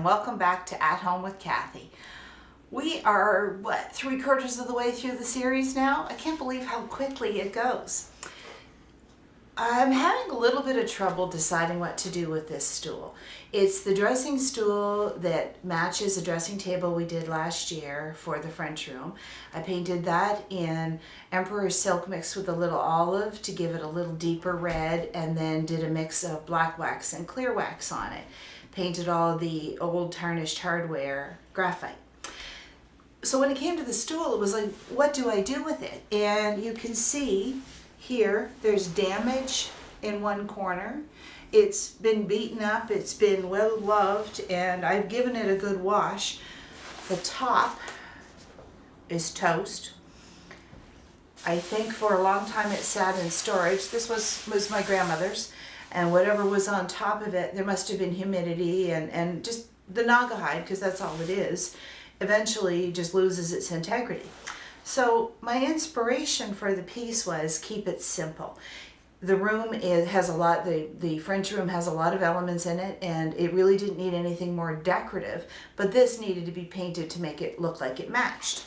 welcome back to At Home with Cathy. We are, what, 3/4 of the way through the series now? I can't believe how quickly it goes. I'm having a little bit of trouble deciding what to do with this stool. It's the dressing stool that matches a dressing table we did last year for the French room. I painted that in Emperor Silk mixed with a little olive to give it a little deeper red, and then did a mix of black wax and clear wax on it. Painted all the old tarnished hardware graphite. So when it came to the stool, it was like, what do I do with it? And you can see here, there's damage in one corner. It's been beaten up, it's been well loved, and I've given it a good wash. The top is toast. I think for a long time it sat in storage. This was my grandmother's, and whatever was on top of it, there must have been humidity and just the Naugahyde, because that's all it is, eventually just loses its integrity. So my inspiration for the piece was keep it simple. The room has a lot, the French room has a lot of elements in it, and it really didn't need anything more decorative, but this needed to be painted to make it look like it matched.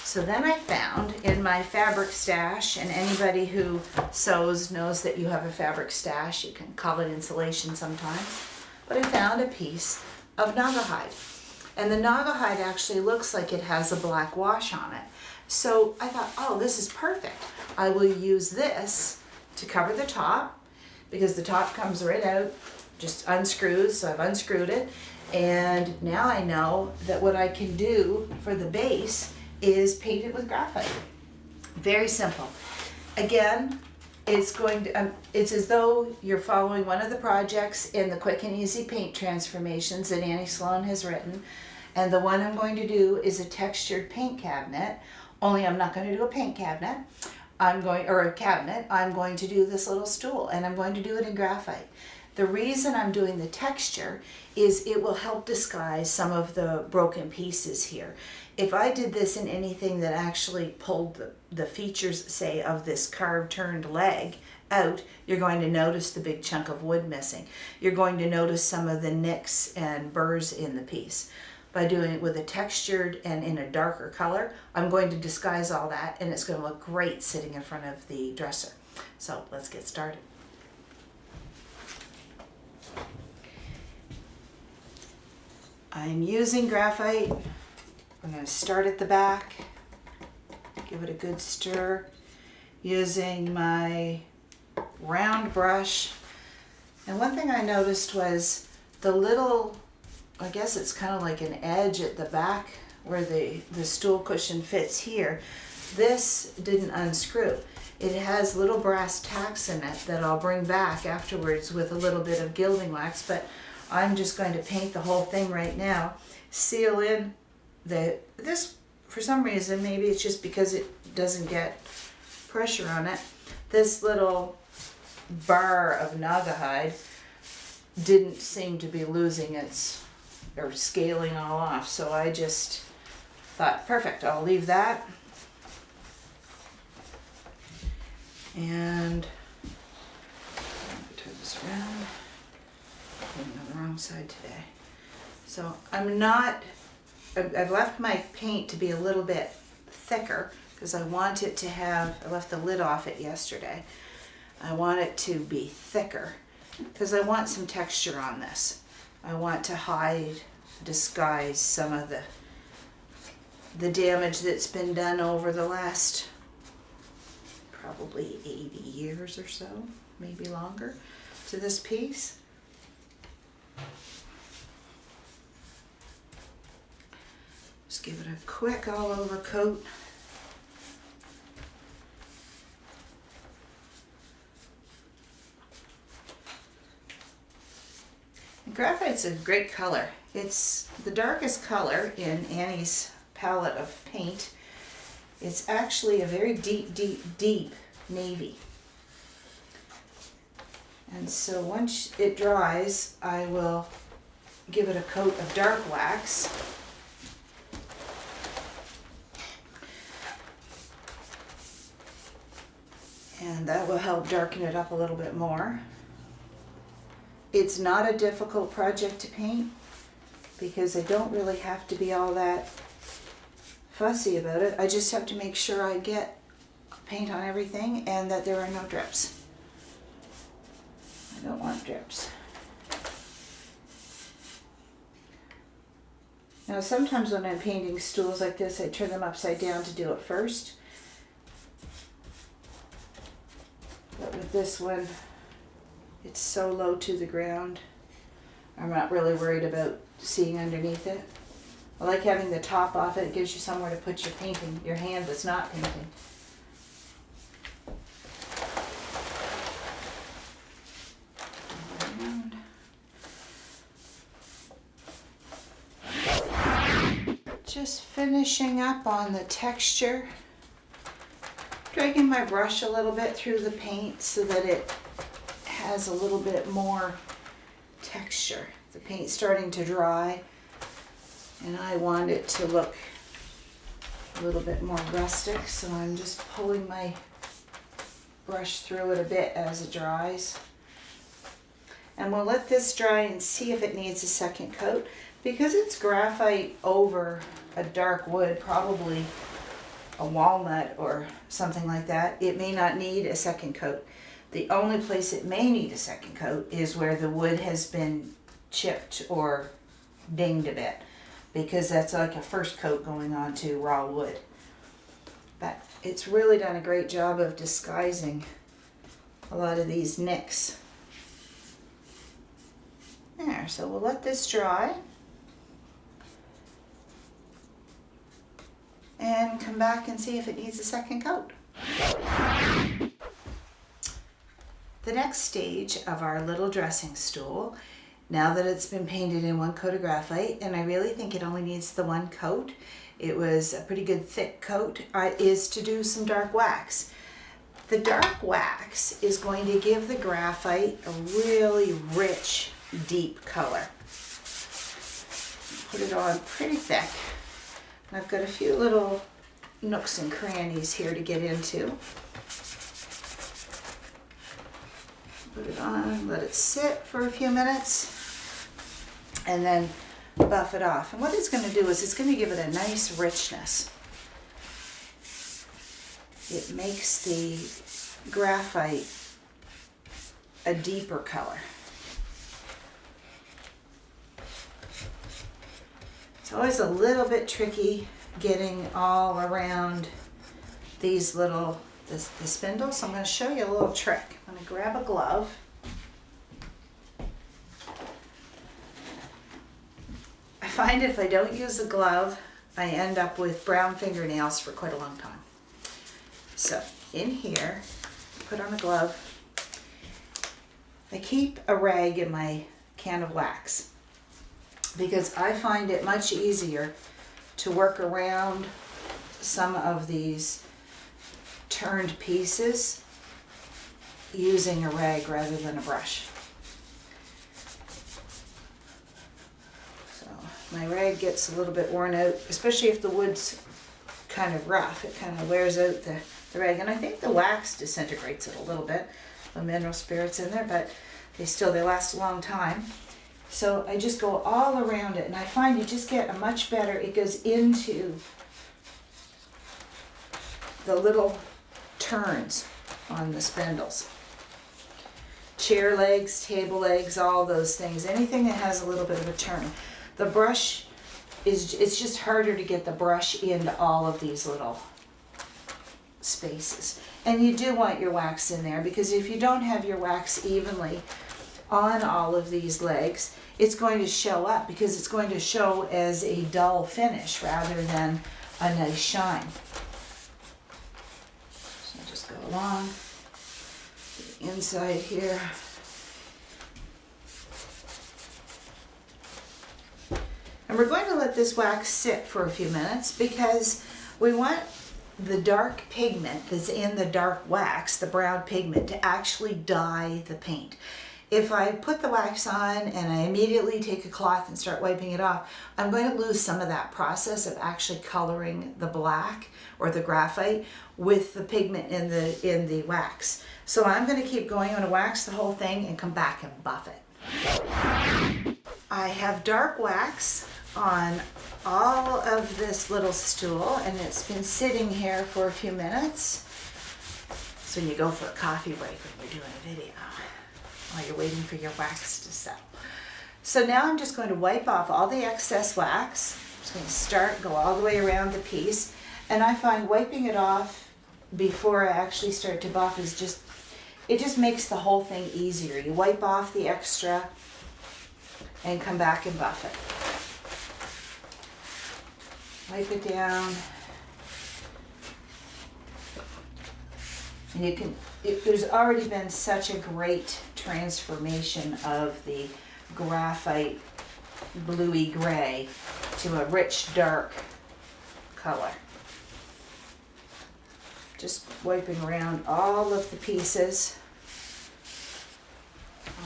So then I found in my fabric stash, and anybody who sews knows that you have a fabric stash, you can call it insulation sometimes, but I found a piece of Naugahyde. And the Naugahyde actually looks like it has a black wash on it. So I thought, oh, this is perfect. I will use this to cover the top, because the top comes right out, just unscrews, so I've unscrewed it. And now I know that what I can do for the base is paint it with graphite. Very simple. Again, it's going to, it's as though you're following one of the projects in the Quick and Easy Paint Transformations that Annie Sloan has written. And the one I'm going to do is a textured paint cabinet, only I'm not going to do a paint cabinet. Or a cabinet. I'm going to do this little stool, and I'm going to do it in graphite. The reason I'm doing the texture is it will help disguise some of the broken pieces here. If I did this in anything that actually pulled the features, say, of this carved turned leg out, you're going to notice the big chunk of wood missing. You're going to notice some of the nicks and burrs in the piece. By doing it with a textured and in a darker color, I'm going to disguise all that, and it's going to look great sitting in front of the dresser. So let's get started. I'm using graphite. I'm going to start at the back, give it a good stir, using my round brush. And one thing I noticed was the little, I guess it's kind of like an edge at the back where the stool cushion fits here. This didn't unscrew. It has little brass tacks in it that I'll bring back afterwards with a little bit of gilding wax, but I'm just going to paint the whole thing right now, seal in this, for some reason, maybe it's just because it doesn't get pressure on it, this little bar of Naugahyde didn't seem to be losing its, or scaling all off, so I just thought, perfect, I'll leave that. And turn this around. I'm on the wrong side today. So I've left my paint to be a little bit thicker because I want it to have, I left the lid off it yesterday. I want it to be thicker because I want some texture on this. I want to hide, disguise some of the damage that's been done over the last probably 80 years or so, maybe longer, to this piece. Just give it a quick all over coat. And graphite's a great color. It's the darkest color in Annie's palette of paint. It's actually a very deep, deep, deep navy. And so once it dries, I will give it a coat of dark wax. And that will help darken it up a little bit more. It's not a difficult project to paint. because I don't really have to be all that fussy about it. I just have to make sure I get paint on everything and that there are no drips. I don't want drips. Now sometimes when I'm painting stools like this, I turn them upside down to do it first. But with this one, it's so low to the ground, I'm not really worried about seeing underneath it. I like having the top off it. It gives you somewhere to put your painting, your hand that's not painting. Just finishing up on the texture. Dragging my brush a little bit through the paint so that it has a little bit more texture. The paint's starting to dry and I want it to look a little bit more rustic, so I'm just pulling my brush through it a bit as it dries. And we'll let this dry and see if it needs a second coat. Because it's graphite over a dark wood, probably a walnut or something like that, it may not need a second coat. The only place it may need a second coat is where the wood has been chipped or dinged a bit, because that's like a first coat going on to raw wood. But it's really done a great job of disguising a lot of these nicks. There, so we'll let this dry and come back and see if it needs a second coat. The next stage of our little dressing stool, now that it's been painted in one coat of graphite, and I really think it only needs the one coat, it was a pretty good thick coat, is to do some dark wax. The dark wax is going to give the graphite a really rich, deep color. Put it on pretty thick. I've got a few little nooks and crannies here to get into. Put it on, let it sit for a few minutes, and then buff it off. And what it's going to do is it's going to give it a nice richness. It makes the graphite a deeper color. It's always a little bit tricky getting all around these little, the spindle, so I'm going to show you a little trick. I'm going to grab a glove. I find if I don't use a glove, I end up with brown fingernails for quite a long time. So in here, put on a glove. I keep a rag in my can of wax, because I find it much easier to work around some of these turned pieces using a rag rather than a brush. So my rag gets a little bit worn out, especially if the wood's kind of rough. It kind of wears out the rag, and I think the wax disintegrates it a little bit. The mineral spirits in there, but they last a long time. So I just go all around it, and I find you just get a much better, it goes into the little turns on the spindles. Chair legs, table legs, all those things, anything that has a little bit of a turn. The brush it's just harder to get the brush into all of these little spaces. And you do want your wax in there, because if you don't have your wax evenly on all of these legs, it's going to show up, because it's going to show as a dull finish rather than a nice shine. So just go along the inside here. And we're going to let this wax sit for a few minutes, because we want the dark pigment that's in the dark wax, the brown pigment, to actually dye the paint. If I put the wax on and I immediately take a cloth and start wiping it off, I'm going to lose some of that process of actually coloring the black or the graphite with the pigment in the wax. So I'm going to keep going. I'm going to wax the whole thing and come back and buff it. I have dark wax on all of this little stool, and it's been sitting here for a few minutes. So when you go for a coffee break when you're doing a video, while you're waiting for your wax to settle. So now I'm just going to wipe off all the excess wax. I'm just going to start, go all the way around the piece. And I find wiping it off before I actually start to buff is just, it just makes the whole thing easier. You wipe off the extra and come back and buff it. Wipe it down. And you can, there's already been such a great transformation of the graphite bluey gray to a rich dark color. Just wiping around all of the pieces,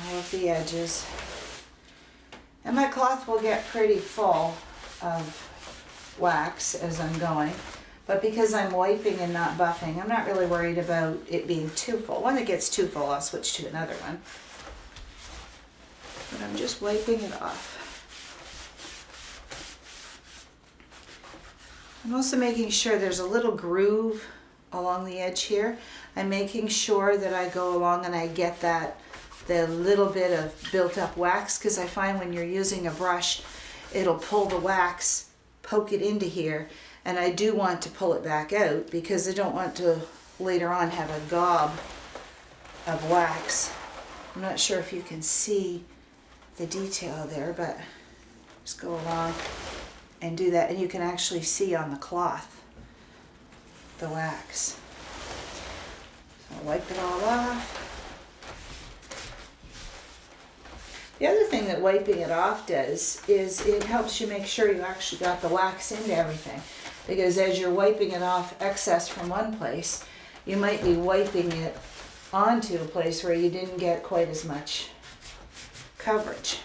all of the edges. And my cloth will get pretty full of wax as I'm going. But because I'm wiping and not buffing, I'm not really worried about it being too full. When it gets too full, I'll switch to another one. But I'm just wiping it off. I'm also making sure there's a little groove along the edge here. I'm making sure that I go along and I get the little bit of built up wax, because I find when you're using a brush, it'll pull the wax, poke it into here. And I do want to pull it back out because I don't want to later on have a gob of wax. I'm not sure if you can see the detail there, but just go along and do that. And you can actually see on the cloth the wax. So I'll wipe it all off. The other thing that wiping it off does is it helps you make sure you actually got the wax into everything. Because as you're wiping it off excess from one place, you might be wiping it onto a place where you didn't get quite as much coverage.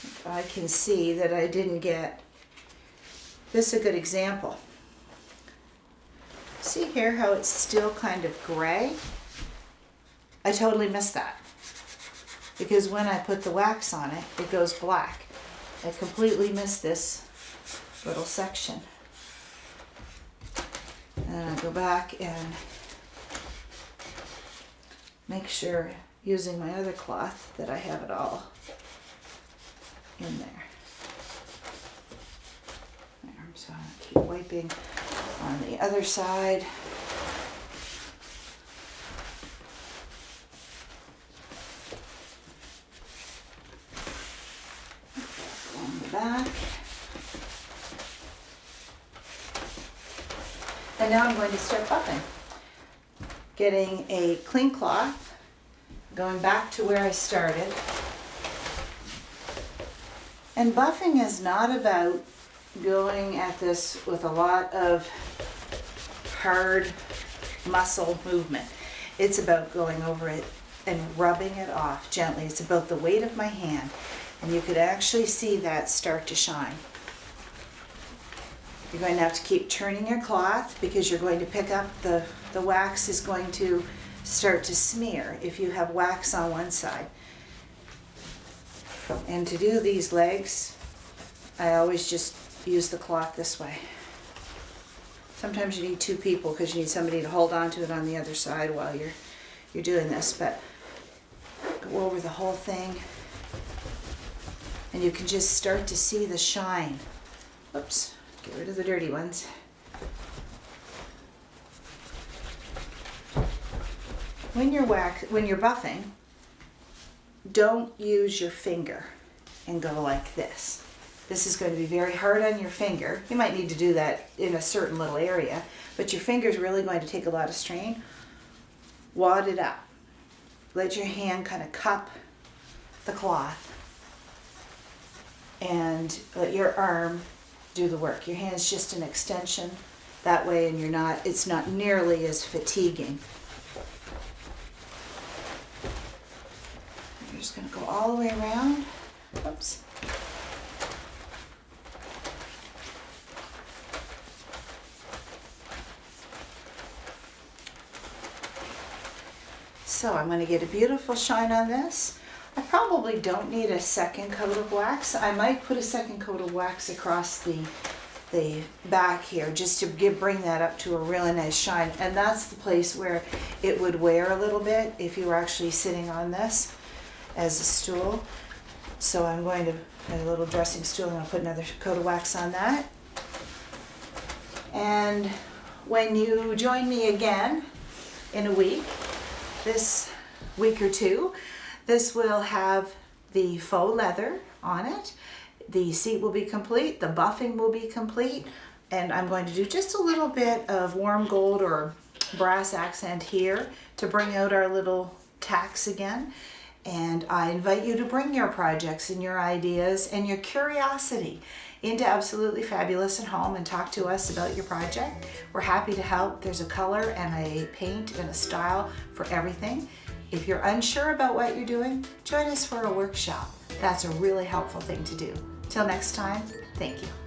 If I can see that I didn't get, this is a good example. See here how it's still kind of gray? I totally missed that. Because when I put the wax on it, it goes black. I completely missed this little section. And I go back and make sure, using my other cloth, that I have it all in there. So I'm keep wiping on the other side. Back. And now I'm going to start buffing. Getting a clean cloth, going back to where I started. And buffing is not about going at this with a lot of hard muscle movement. It's about going over it and rubbing it off gently. It's about the weight of my hand. And you could actually see that start to shine. You're going to have to keep turning your cloth because you're going to pick up the wax is going to start to smear if you have wax on one side. And to do these legs, I always just use the cloth this way. Sometimes you need two people because you need somebody to hold on to it on the other side while you're doing this, but go over the whole thing. And you can just start to see the shine. Oops, get rid of the dirty ones. When you're buffing, don't use your finger and go like this. This is going to be very hard on your finger. You might need to do that in a certain little area, but your finger is really going to take a lot of strain. Wad it up. Let your hand kind of cup the cloth. And let your arm do the work. Your hand's just an extension that way, and it's not nearly as fatiguing. You're just going to go all the way around. Oops. So I'm going to get a beautiful shine on this. I probably don't need a second coat of wax. I might put a second coat of wax across the back here just to bring that up to a really nice shine. And that's the place where it would wear a little bit if you were actually sitting on this as a stool. So I'm going to, a little dressing stool, I'm going to put another coat of wax on that. And when you join me again in a week, this week or two, this will have the faux leather on it. The seat will be complete, the buffing will be complete, and I'm going to do just a little bit of warm gold or brass accent here to bring out our little tacks again. And I invite you to bring your projects and your ideas and your curiosity into Absolutely Fabulous at Home and talk to us about your project. We're happy to help. There's a color and a paint and a style for everything. If you're unsure about what you're doing, join us for a workshop. That's a really helpful thing to do. Till next time, thank you.